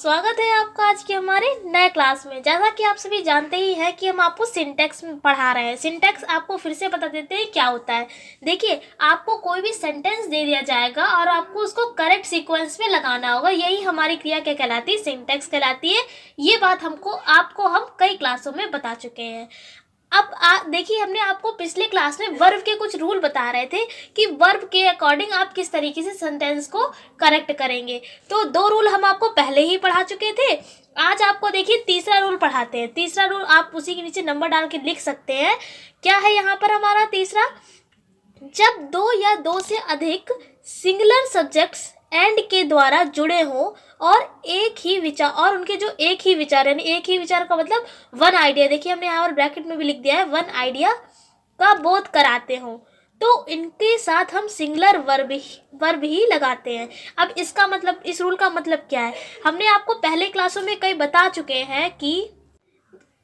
स्वागत है आपका आज के हमारे नए क्लास में। जैसा कि आप सभी जानते ही हैं कि हम आपको सिंटैक्स में पढ़ा रहे हैं। सिंटैक्स आपको फिर से बता देते हैं क्या होता है। देखिए, आपको कोई भी सेंटेंस दे दिया जाएगा और आपको उसको करेक्ट सीक्वेंस में लगाना होगा। यही हमारी क्रिया क्या कहलाती है, सिंटैक्स कहलाती है। ये बात आपको हम कई क्लासों में बता चुके हैं। अब देखिए, हमने आपको पिछले क्लास में वर्ब के कुछ रूल बता रहे थे कि वर्ब के अकॉर्डिंग आप किस तरीके से सेंटेंस को करेक्ट करेंगे। तो 2 रूल हम आपको पहले ही पढ़ा चुके थे। आज आपको देखिए तीसरा रूल पढ़ाते हैं। तीसरा रूल आप उसी के नीचे नंबर डाल के लिख सकते हैं। क्या है यहाँ पर हमारा तीसरा? जब 2 या 2 से अधिक सिंगुलर सब्जेक्ट्स एंड के द्वारा जुड़े हों और उनके जो एक ही विचार, यानी एक ही विचार का मतलब वन आइडिया, देखिए हमने यहाँ पर ब्रैकेट में भी लिख दिया है, वन आइडिया का बोध कराते हों, तो इनके साथ हम सिंगुलर वर्ब ही लगाते हैं। अब इसका मतलब, इस रूल का मतलब क्या है, हमने आपको पहले क्लासों में कई बता चुके हैं कि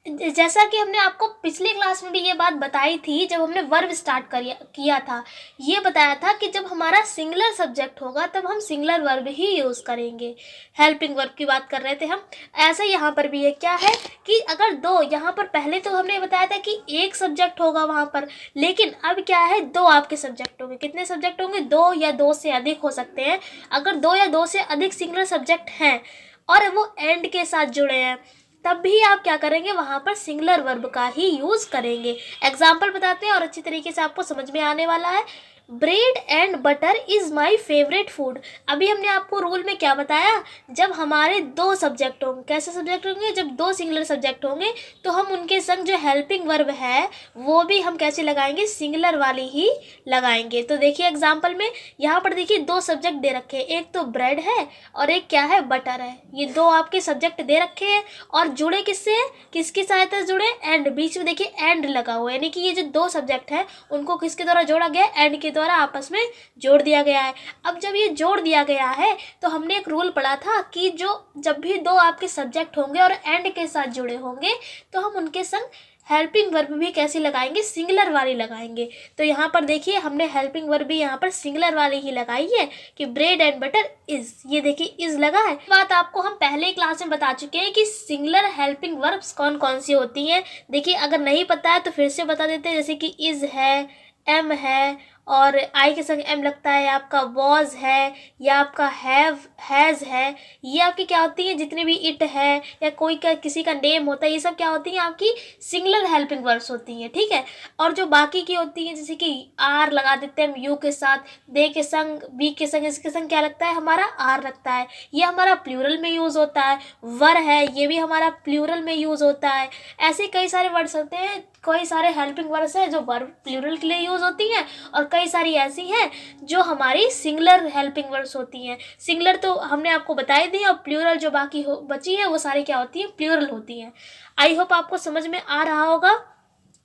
जैसा कि हमने आपको पिछले क्लास में भी ये बात बताई थी, जब हमने वर्ब स्टार्ट किया था, ये बताया था कि जब हमारा सिंगुलर सब्जेक्ट होगा तब हम सिंगुलर वर्ब ही यूज़ करेंगे। हेल्पिंग वर्ब की बात कर रहे थे हम। ऐसा यहाँ पर भी ये क्या है कि अगर 2, यहाँ पर पहले तो हमने बताया था कि एक सब्जेक्ट होगा वहाँ पर, लेकिन अब क्या है, 2 आपके सब्जेक्ट होंगे। कितने सब्जेक्ट होंगे? 2 या 2 से अधिक हो सकते हैं। अगर 2 या 2 से अधिक सिंगुलर सब्जेक्ट हैं और वो एंड के साथ जुड़े हैं, तब भी आप क्या करेंगे, वहाँ पर सिंगुलर वर्ब का ही यूज़ करेंगे। एग्जाम्पल बताते हैं और अच्छी तरीके से आपको समझ में आने वाला है। Bread and butter is my favourite food. अभी हमने आपको रूल में क्या बताया, जब हमारे 2 सब्जेक्ट होंगे, कैसे सब्जेक्ट होंगे, जब 2 सिंगुलर सब्जेक्ट होंगे तो हम उनके संग जो हेल्पिंग वर्ब है वो भी हम कैसे लगाएंगे, सिंगुलर वाली ही लगाएंगे। तो देखिए एग्जाम्पल में यहाँ पर देखिए 2 सब्जेक्ट दे रखे हैं, एक तो ब्रेड है और एक क्या है, बटर है। ये 2 आपके सब्जेक्ट दे रखे हैं और जुड़े किससे हैं, किसकी सहायता से जुड़े, एंड। बीच में देखिए एंड लगा हुआ है, यानी कि ये जो 2 सब्जेक्ट है उनको किसके द्वारा जोड़ा गया, एंड के द्वारा आपस में जोड़ दिया गया है। अब जब ये जोड़ दिया गया है तो हमने एक रूल पढ़ा था कि जब भी 2 आपके सब्जेक्ट होंगे और एंड के साथ जुड़े होंगे तो हम उनके संग हेल्पिंग वर्ब भी कैसे लगाएंगे, सिंगुलर वाली लगाएंगे। तो यहाँ पर देखिए हमने हेल्पिंग वर्ब भी यहाँ पर सिंगुलर वाली ही लगाई है कि ब्रेड एंड बटर इज। ये देखिए इज लगा है। बात आपको हम पहले क्लास में बता चुके हैं कि सिंगुलर हेल्पिंग वर्ब्स कौन कौन सी होती हैं। देखिए अगर नहीं पता है तो फिर से बता देते हैं, जैसे कि इज है, एम है और आई के संग एम लगता है, आपका वॉज है या आपका हैज़ है। ये आपकी क्या होती है, जितने भी इट है या किसी का नेम होता है, ये सब क्या होती हैं, आपकी सिंगुलर हेल्पिंग वर्ब्स होती हैं। ठीक है। और जो बाकी की होती हैं, जैसे कि आर लगा देते हैं हम यू के साथ, दे के संग, बी के संग, इसके संग क्या लगता है, हमारा आर लगता है। ये हमारा प्लूरल में यूज़ होता है। वर है, ये भी हमारा प्लूरल में यूज़ होता है। ऐसे कई सारे वर्ड्स होते हैं, कई सारे हेल्पिंग वर्ड्स हैं जो वर्ब प्लूरल के लिए यूज़ होती हैं और कई सारी ऐसी हैं जो हमारी सिंगुलर हेल्पिंग वर्ड्स होती हैं। सिंगुलर तो हमने आपको बताई दी और प्लूरल जो बाकी बची है वो सारी क्या होती हैं, प्लूरल होती हैं। आई होप आपको समझ में आ रहा होगा।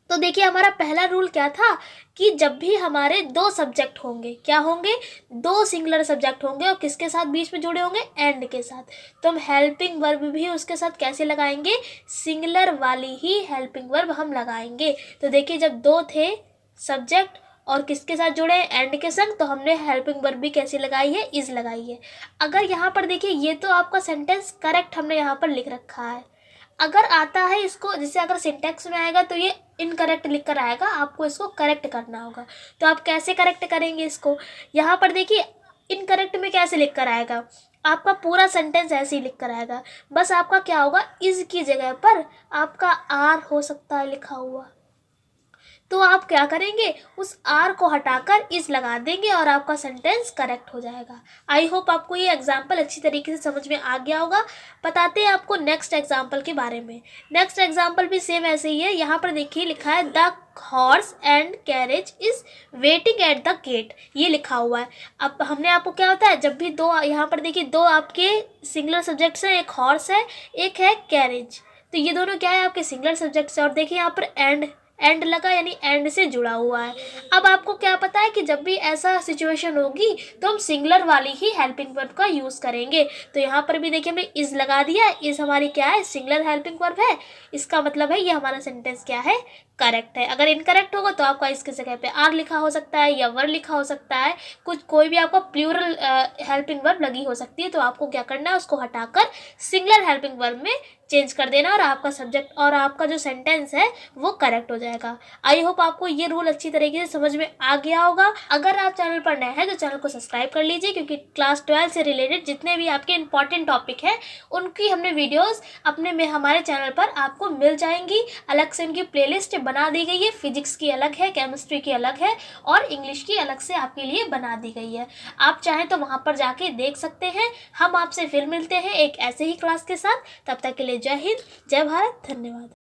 तो देखिए हमारा पहला रूल क्या था कि जब भी हमारे 2 सब्जेक्ट होंगे, क्या होंगे, 2 सिंगुलर सब्जेक्ट होंगे और किसके साथ बीच में जुड़े होंगे, एंड के साथ, तो हम हेल्पिंग वर्ब भी उसके साथ कैसे लगाएंगे, सिंगुलर वाली ही हेल्पिंग वर्ब हम लगाएंगे। तो देखिए जब 2 थे सब्जेक्ट और किसके साथ जुड़े, एंड के संग, तो हमने हेल्पिंग वर्ब भी कैसे लगाई है, इज लगाई है। अगर यहाँ पर देखिए, ये तो आपका सेंटेंस करेक्ट हमने यहाँ पर लिख रखा है। अगर आता है इसको, जैसे अगर सिंटैक्स में आएगा तो ये इनकरेक्ट लिख कर आएगा, आपको इसको करेक्ट करना होगा। तो आप कैसे करेक्ट करेंगे इसको, यहाँ पर देखिए इनकरेक्ट में कैसे लिख कर आएगा, आपका पूरा सेंटेंस ऐसे ही लिख कर आएगा। बस आपका क्या होगा, इज की जगह पर आपका आर हो सकता है लिखा हुआ, तो आप क्या करेंगे, उस आर को हटाकर इस लगा देंगे और आपका सेंटेंस करेक्ट हो जाएगा। आई होप आपको ये एग्जाम्पल अच्छी तरीके से समझ में आ गया होगा। बताते हैं आपको नेक्स्ट एग्जाम्पल के बारे में। नेक्स्ट एग्जाम्पल भी सेम ऐसे ही है। यहाँ पर देखिए लिखा है the horse and carriage is waiting at the gate, ये लिखा हुआ है। अब हमने आपको क्या होता है, जब भी 2, यहाँ पर देखिए 2 आपके सिंगुलर सब्जेक्ट्स हैं, एक हॉर्स है, एक है कैरेज, तो ये दोनों क्या है, आपके सिंगुलर सब्जेक्ट्स है। और देखिए यहाँ पर एंड लगा, यानी एंड से जुड़ा हुआ है। अब आपको क्या पता है कि जब भी ऐसा सिचुएशन होगी तो हम सिंगुलर वाली ही हेल्पिंग वर्ब का यूज़ करेंगे। तो यहाँ पर भी देखिए हमने इज लगा दिया, इज हमारी क्या है, सिंगुलर हेल्पिंग वर्ब है। इसका मतलब है ये हमारा सेंटेंस क्या है, करेक्ट है। अगर इनकरेक्ट होगा तो आपका इसकी जगह पे आर लिखा हो सकता है या वर लिखा हो सकता है, कुछ कोई भी आपका प्लूरल हेल्पिंग वर्ब लगी हो सकती है। तो आपको क्या करना है, उसको हटाकर सिंगुलर हेल्पिंग वर्ब में चेंज कर देना और आपका सब्जेक्ट और आपका जो सेंटेंस है वो करेक्ट हो जाएगा। आई होप आपको ये रूल अच्छी तरीके से समझ में आ गया होगा। अगर आप चैनल पर नए हैं तो चैनल को सब्सक्राइब कर लीजिए, क्योंकि क्लास 12 से रिलेटेड जितने भी आपके इंपॉर्टेंट टॉपिक हैं उनकी हमने वीडियोस अपने में हमारे चैनल पर आपको मिल जाएंगी। अलग से उनकी प्लेलिस्ट बना दी गई है, फिजिक्स की अलग है, केमिस्ट्री की अलग है और इंग्लिश की अलग से आपके लिए बना दी गई है। आप चाहें तो वहाँ पर जाके देख सकते हैं। हम आपसे फिर मिलते हैं एक ऐसे ही क्लास के साथ। तब तक के लिए जय हिंद, जय भारत, धन्यवाद।